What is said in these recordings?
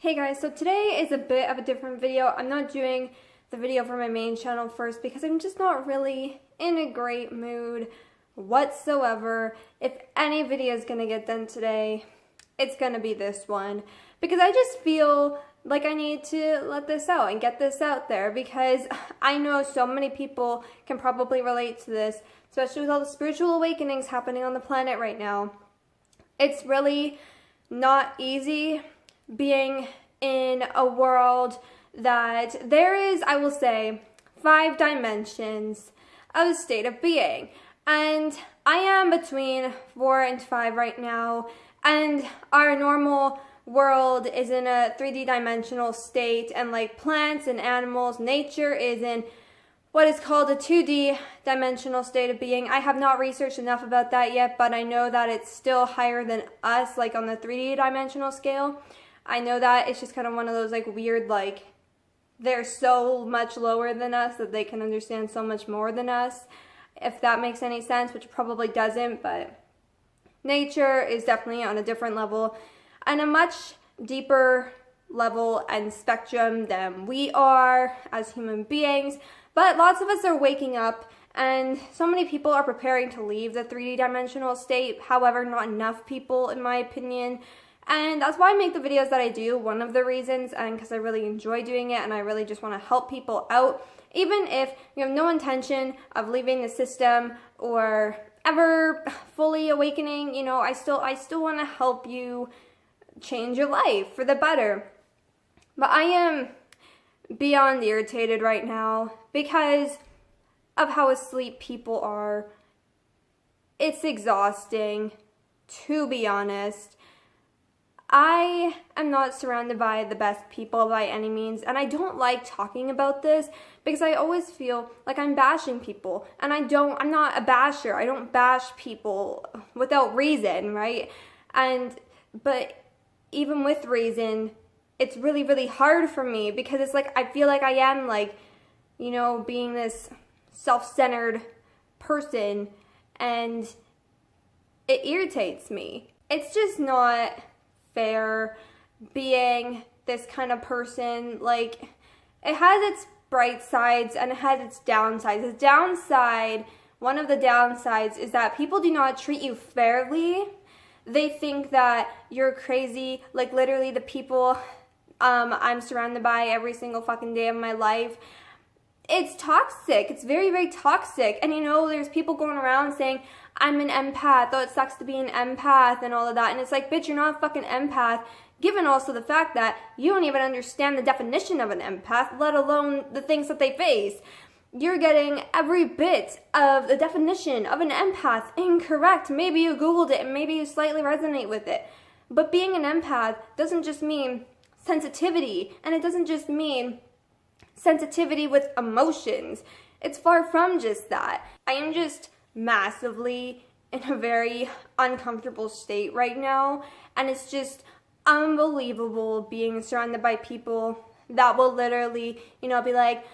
Hey guys, so today is a bit of a different video. I'm not doing the video for my main channel first because I'm just not really in a great mood whatsoever. If any video is gonna get done today, it's gonna be this one because I just feel like I need to let this out and get this out there because I know so many people can probably relate to this, especially with all the spiritual awakenings happening on the planet right now. It's really not easy being in a world that there is, I will say, 5 dimensions of a state of being. And I am between 4 and 5 right now, and our normal world is in a 3D dimensional state, and like plants and animals, nature is in what is called a 2D dimensional state of being. I have not researched enough about that yet, but I know that it's still higher than us, like on the 3D dimensional scale. I know that it's just kind of one of those like weird, like they're so much lower than us that they can understand so much more than us, if that makes any sense, which probably doesn't, but nature is definitely on a different level and a much deeper level and spectrum than we are as human beings. But lots of us are waking up, and so many people are preparing to leave the 3D dimensional state. However, not enough people, in my opinion. And that's why I make the videos that I do, one of the reasons, and because I really enjoy doing it and I really just want to help people out. Even if you have no intention of leaving the system or ever fully awakening, you know, I still want to help you change your life for the better. But I am beyond irritated right now because of how asleep people are. It's exhausting, to be honest. I am not surrounded by the best people by any means, and I don't like talking about this because I always feel like I'm bashing people, and I'm not a basher. I don't bash people without reason, right? But even with reason, it's really, really hard for me because it's like I feel like I am like, you know, being this self-centered person, and it irritates me. It's just not fair being this kind of person. Like, it has its bright sides and it has its downsides. One of the downsides is that people do not treat you fairly. They think that you're crazy. Like, literally the people I'm surrounded by every single fucking day of my life, it's toxic. It's very, very toxic. And you know, there's people going around saying, I'm an empath, oh, it sucks to be an empath and all of that. And it's like, bitch, you're not a fucking empath, given also the fact that you don't even understand the definition of an empath, let alone the things that they face. You're getting every bit of the definition of an empath incorrect. Maybe you Googled it and maybe you slightly resonate with it. But being an empath doesn't just mean sensitivity, and it doesn't just mean sensitivity with emotions. It's far from just that. I am just massively in a very uncomfortable state right now, and it's just unbelievable being surrounded by people that will literally, you know, be like,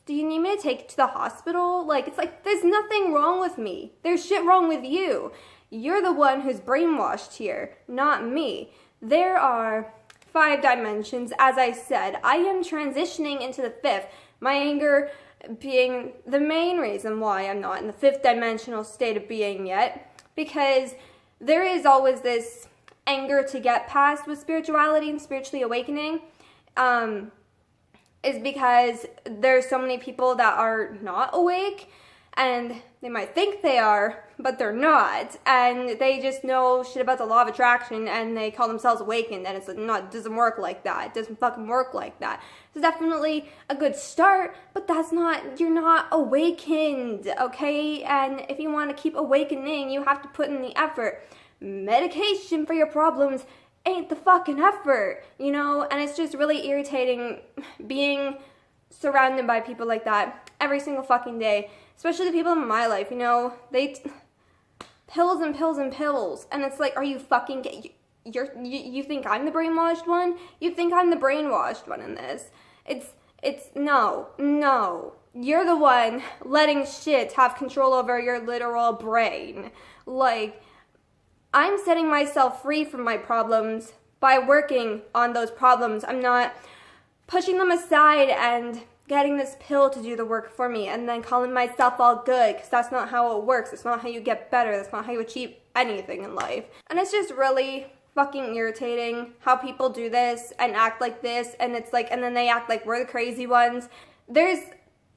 do you need me to take you to the hospital? Like, it's like, there's nothing wrong with me. There's shit wrong with you. You're the one who's brainwashed here, not me. There are 5 dimensions, as I said. I am transitioning into the 5th. My anger being the main reason why I'm not in the 5th dimensional state of being yet, because there is always this anger to get past with spirituality and spiritually awakening, is because there's so many people that are not awake, and they might think they are, but they're not, and they just know shit about the law of attraction, and they call themselves awakened, and it's not, it doesn't work like that. It doesn't fucking work like that. It's definitely a good start, but that's not, you're not awakened, okay? And if you want to keep awakening, you have to put in the effort. Medication for your problems ain't the fucking effort, you know? And it's just really irritating being surrounded by people like that every single fucking day. Especially the people in my life, you know, they pills and pills and pills, and it's like, are you fucking, you think I'm the brainwashed one? You think I'm the brainwashed one in this? No, you're the one letting shit have control over your literal brain. Like, I'm setting myself free from my problems by working on those problems. I'm not pushing them aside and getting this pill to do the work for me and then calling myself all good, because that's not how it works. It's not how you get better. That's not how you achieve anything in life. And it's just really fucking irritating how people do this and act like this, and it's like, and then they act like we're the crazy ones. There's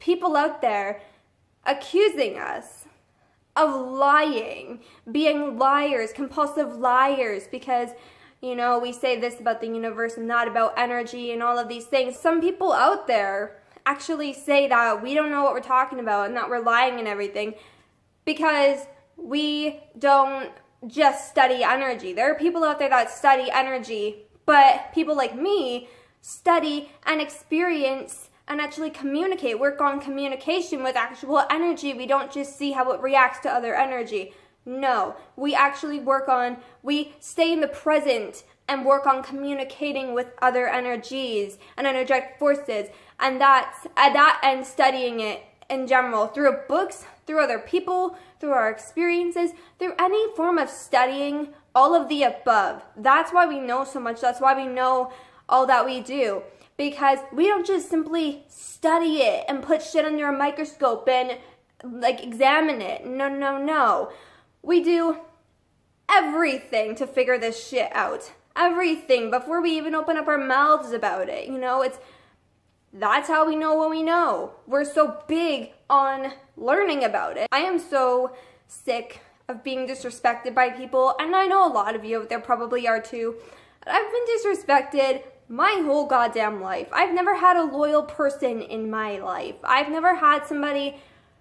people out there accusing us of lying, being liars, compulsive liars, because, you know, we say this about the universe and that about energy and all of these things. Some people out there actually say that we don't know what we're talking about and that we're lying and everything because we don't just study energy. There are people out there that study energy, but people like me study and experience and actually communicate, work on communication with actual energy. We don't just see how it reacts to other energy. No, we actually we stay in the present and work on communicating with other energies and energetic forces, and and studying it in general through books, through other people, through our experiences, through any form of studying, all of the above. That's why we know so much. That's why we know all that we do, because we don't just simply study it and put shit under a microscope and like examine it. No, no, no. We do everything to figure this shit out. Everything before we even open up our mouths about it. You know, that's how we know what we know. We're so big on learning about it. I am so sick of being disrespected by people, and I know a lot of you out there probably are too. I've been disrespected my whole goddamn life. I've never had a loyal person in my life. I've never had somebody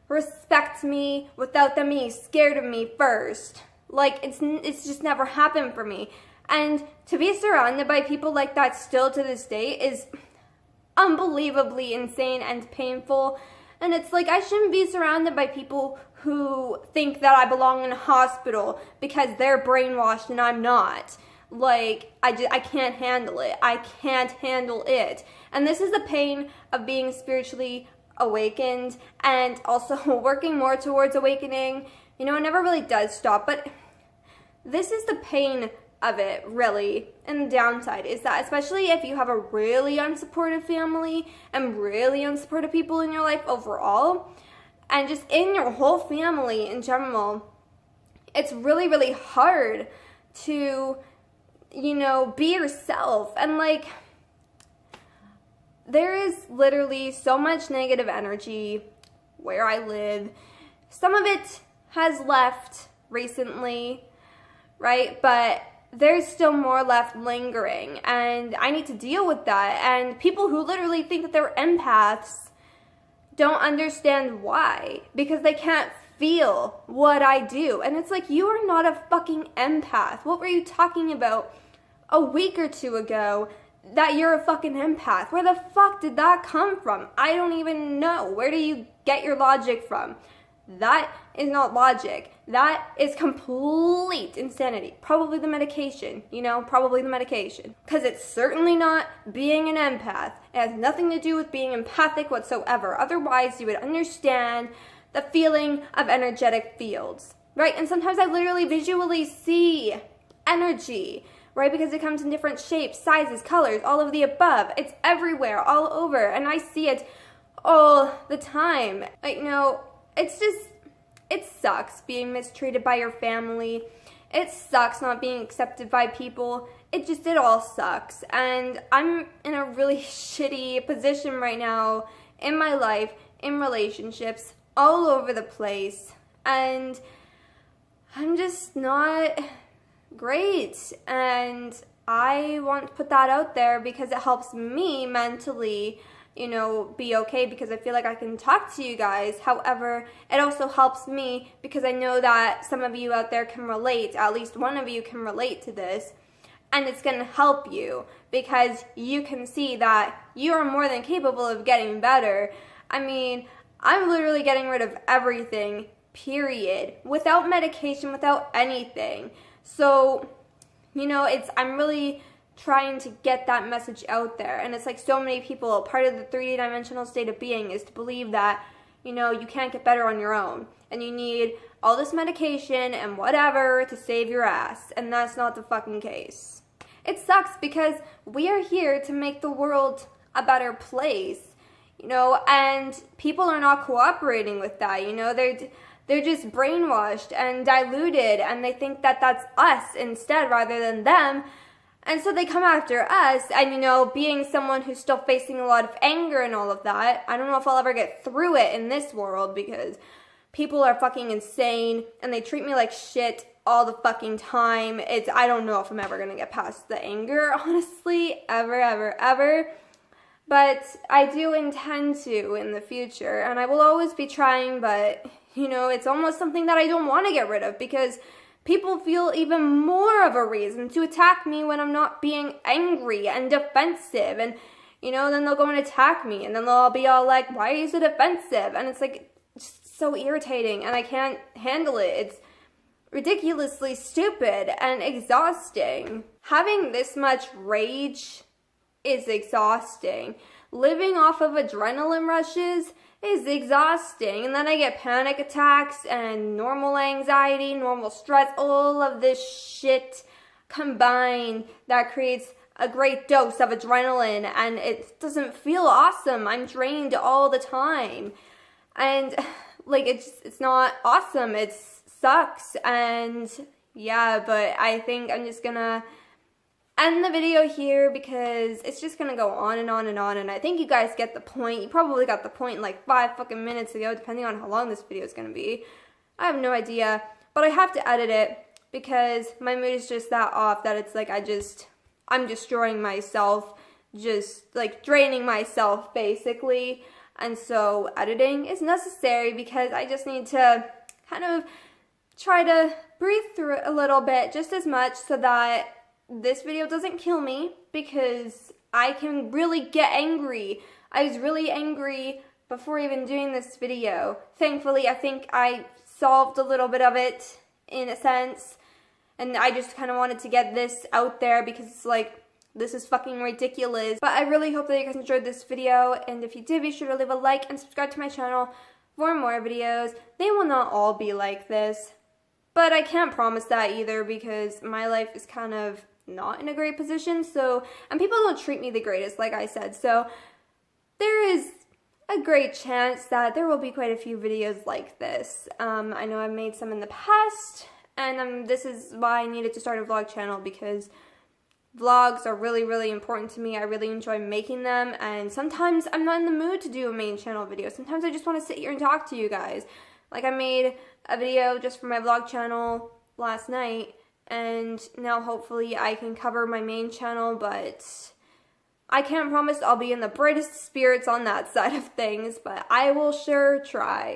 respect me without them being scared of me first. Like, it's just never happened for me. And to be surrounded by people like that still to this day is unbelievably insane and painful. And it's like, I shouldn't be surrounded by people who think that I belong in a hospital because they're brainwashed and I'm not. Like, I can't handle it. I can't handle it. And this is the pain of being spiritually awakened and also working more towards awakening. You know, it never really does stop, but this is the pain of it, really. And the downside is that, especially if you have a really unsupportive family and really unsupportive people in your life overall, and just in your whole family in general, it's really, really hard to, you know, be yourself. And like, there is literally so much negative energy where I live. Some of it has left recently, right? But there's still more left lingering, and I need to deal with that. And people who literally think that they're empaths don't understand why, because they can't feel what I do. And it's like, you are not a fucking empath. What were you talking about a week or two ago that you're a fucking empath? Where the fuck did that come from? I don't even know. Where do you get your logic from? That is not logic. That is complete insanity. Probably the medication, you know, probably the medication. Because it's certainly not being an empath. It has nothing to do with being empathic whatsoever. Otherwise, you would understand the feeling of energetic fields, right? And sometimes I literally visually see energy, right? Because it comes in different shapes, sizes, colors, all of the above. It's everywhere, all over. And I see it all the time. Like, you know, it's just, it sucks being mistreated by your family. It sucks not being accepted by people. It all sucks. And I'm in a really shitty position right now in my life, in relationships, all over the place. And I'm just not great. And I want to put that out there because it helps me mentally, you know, be okay, because I feel like I can talk to you guys. However, it also helps me because I know that some of you out there can relate, at least one of you can relate to this, and it's going to help you because you can see that you are more than capable of getting better. I mean, I'm literally getting rid of everything, period, without medication, without anything. So, you know, I'm really trying to get that message out there. And it's like so many people, part of the 3D dimensional state of being is to believe that, you know, you can't get better on your own and you need all this medication and whatever to save your ass. And that's not the fucking case. it sucks because we are here to make the world a better place, you know, and people are not cooperating with that, you know, they're just brainwashed and diluted, and they think that that's us instead rather than them. And so they come after us, and you know, being someone who's still facing a lot of anger and all of that, I don't know if I'll ever get through it in this world because people are fucking insane and they treat me like shit all the fucking time. I don't know if I'm ever gonna get past the anger, honestly, ever. But I do intend to in the future, and I will always be trying, but you know, it's almost something that I don't want to get rid of because people feel even more of a reason to attack me when I'm not being angry and defensive. And, you know, then they'll go and attack me. And then they'll be all like, why are you so defensive? And it's like, just so irritating. And I can't handle it. It's ridiculously stupid and exhausting. Having this much rage is exhausting. Living off of adrenaline rushes is exhausting, and then I get panic attacks and normal anxiety, normal stress, all of this shit combined that creates a great dose of adrenaline, and it doesn't feel awesome. I'm drained all the time, and like it's not awesome. It sucks, and yeah, but I think I'm just gonna end the video here because it's just gonna go on and on and on, and I think you guys get the point. You probably got the point like 5 fucking minutes ago, depending on how long this video is gonna be. I have no idea, but I have to edit it because my mood is just that off that it's like I'm destroying myself, just like draining myself basically, and so editing is necessary because I just need to kind of try to breathe through it a little bit just as much so that this video doesn't kill me, because I can really get angry. I was really angry before even doing this video. Thankfully, I think I solved a little bit of it in a sense, and I just kind of wanted to get this out there because it's like, this is fucking ridiculous. But I really hope that you guys enjoyed this video, and if you did, be sure to leave a like and subscribe to my channel for more videos. They will not all be like this, but I can't promise that either because my life is kind of not in a great position, so, and people don't treat me the greatest, like I said, so there is a great chance that there will be quite a few videos like this. I know I've made some in the past, and this is why I needed to start a vlog channel, because vlogs are really important to me. I really enjoy making them, and sometimes I'm not in the mood to do a main channel video. Sometimes I just want to sit here and talk to you guys. Like, I made a video just for my vlog channel last night, and now hopefully I can cover my main channel, but I can't promise I'll be in the brightest spirits on that side of things, but I will sure try.